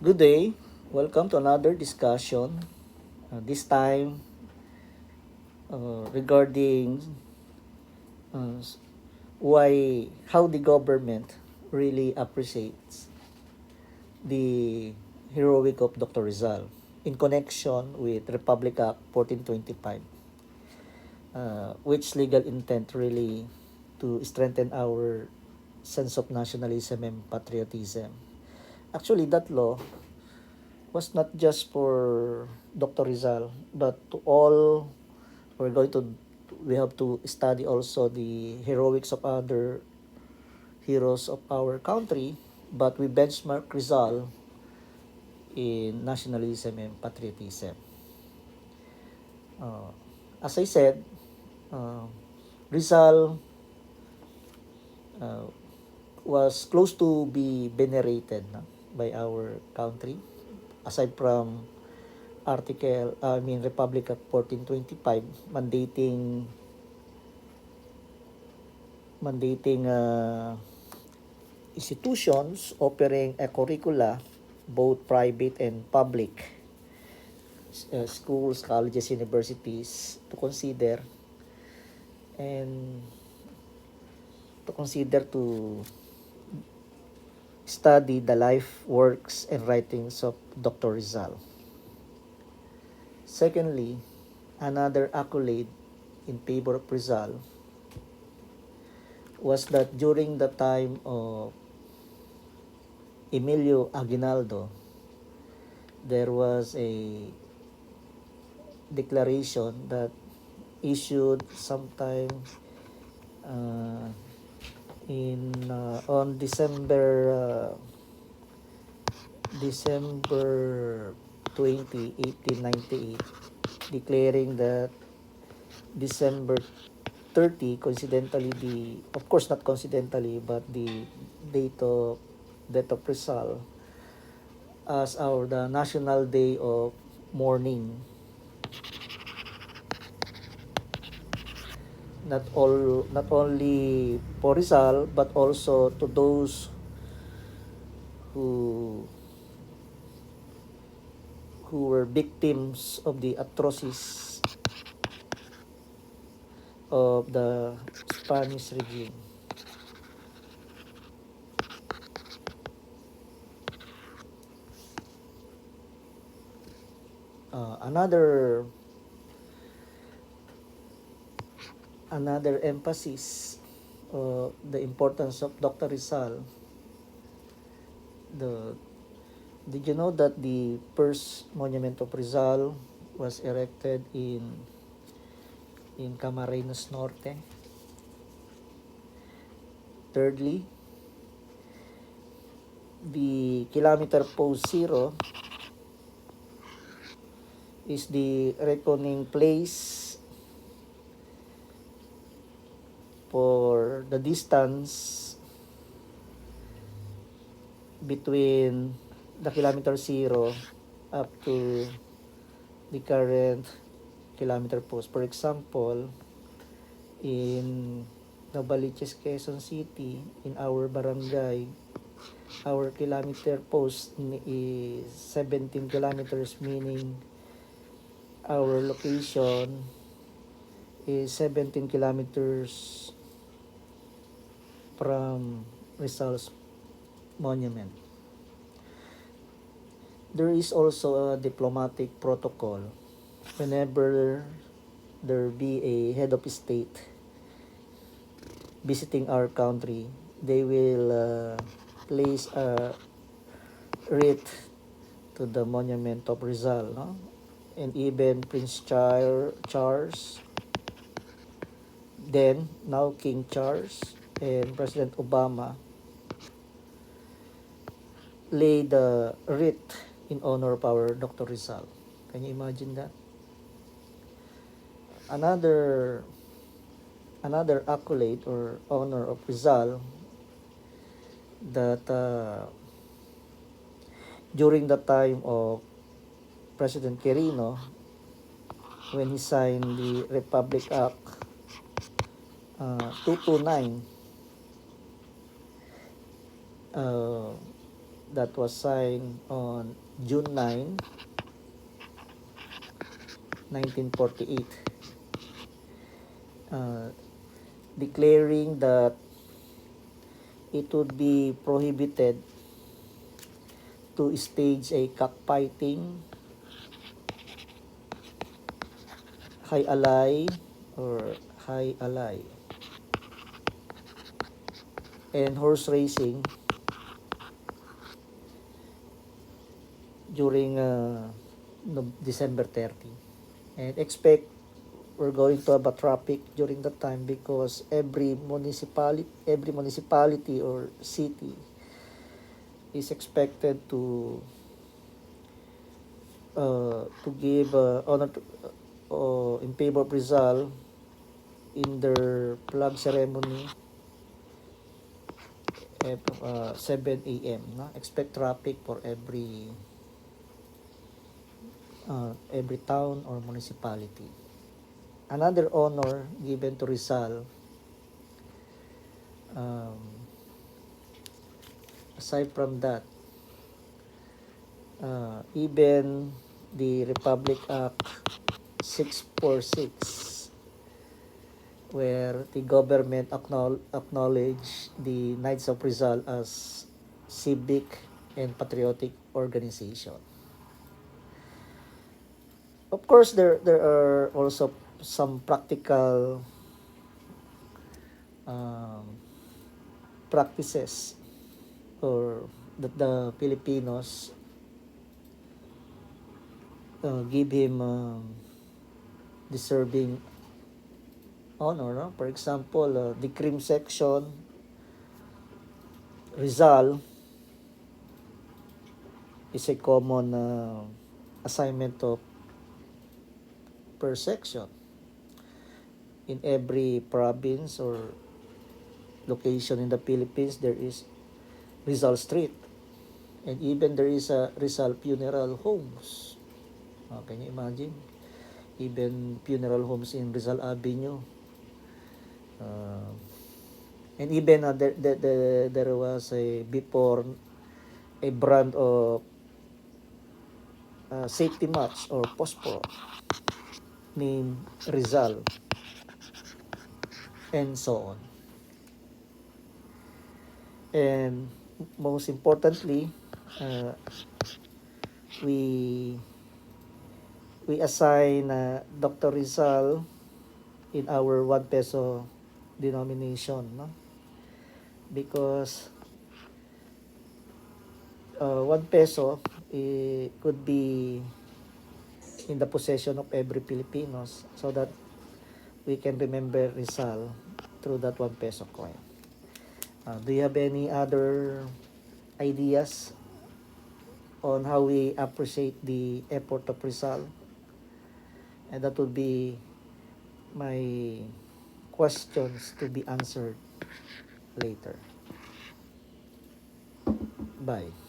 Good day. Welcome to another discussion. This time regarding uh, how the government really appreciates the heroic of Dr. Rizal in connection with Republic Act 1425, which legal intent really to strengthen our sense of nationalism and patriotism. Actually, that law was not just for Dr. Rizal, but to all. We're going to we have to study also the heroics of other heroes of our country, but we benchmark Rizal in nationalism and patriotism. Uh, as I said, uh, Rizal uh, was close to be venerated, no, by our country. Aside from Republic Act 1425 mandating institutions offering a curricula, both private and public, schools, colleges, universities, and to study the life, works, and writings of Dr. Rizal. Secondly, another accolade in favor of Rizal was that during the time of Emilio Aguinaldo, there was a declaration that issued sometime uh, in on December 20, 1898, declaring that December 30, coincidentally, of course not coincidentally, but the date of death of Rizal, as our the national day of mourning, not only for Rizal but also to those who were victims of the atrocities of the Spanish regime. Another emphasis, the importance of Dr. Rizal. The Did you know that the first monument of Rizal was erected in Camarines Norte? Thirdly, the kilometer post zero is the reckoning place for the distance between the kilometer zero up to the current kilometer post. For example, in Novaliches, Quezon City, in our barangay, our kilometer post is 17 kilometers, meaning our location is 17 kilometers from Rizal's monument. There is also a diplomatic protocol. Whenever there be a head of state visiting our country, they will place a wreath to the monument of Rizal, no? And even Prince Charles, then now King Charles, and President Obama laid the wreath in honor of our Dr. Rizal. Can you imagine that? Another accolade or honor of Rizal that during the time of President Quirino, when he signed the Republic Act 229, uh, that was signed on June 9, 1948, declaring that it would be prohibited to stage a cockfighting, high alay or high alay, and horse racing during December 30. And expect we're going to have a traffic during that time because every municipality or city is expected to give honor in favor of Rizal in their flag ceremony at 7 a.m. No? Expect traffic for every town or municipality. Another honor given to Rizal, um, aside from that, even the Republic Act 646, where the government acknowledge the Knights of Rizal as civic and patriotic organization. Of course, there are also some practical um, practices or that the Filipinos give him deserving honor. No? For example, the cream section, Rizal, is a common assignment of per section. In every province or location in the Philippines, there is Rizal Street. And even there is a Rizal Funeral Homes. Can you imagine? Even funeral homes in Rizal Avenue. Uh, and even there was a before a brand of safety match or Posporo named Rizal, and so on. And most importantly, we we assign Dr. Rizal in our 1 peso denomination, no? Because 1 peso could be in the possession of every Filipinos so that we can remember Rizal through that 1 peso coin. Do you have any other ideas on how we appreciate the effort of Rizal? And that would be my questions to be answered later. Bye.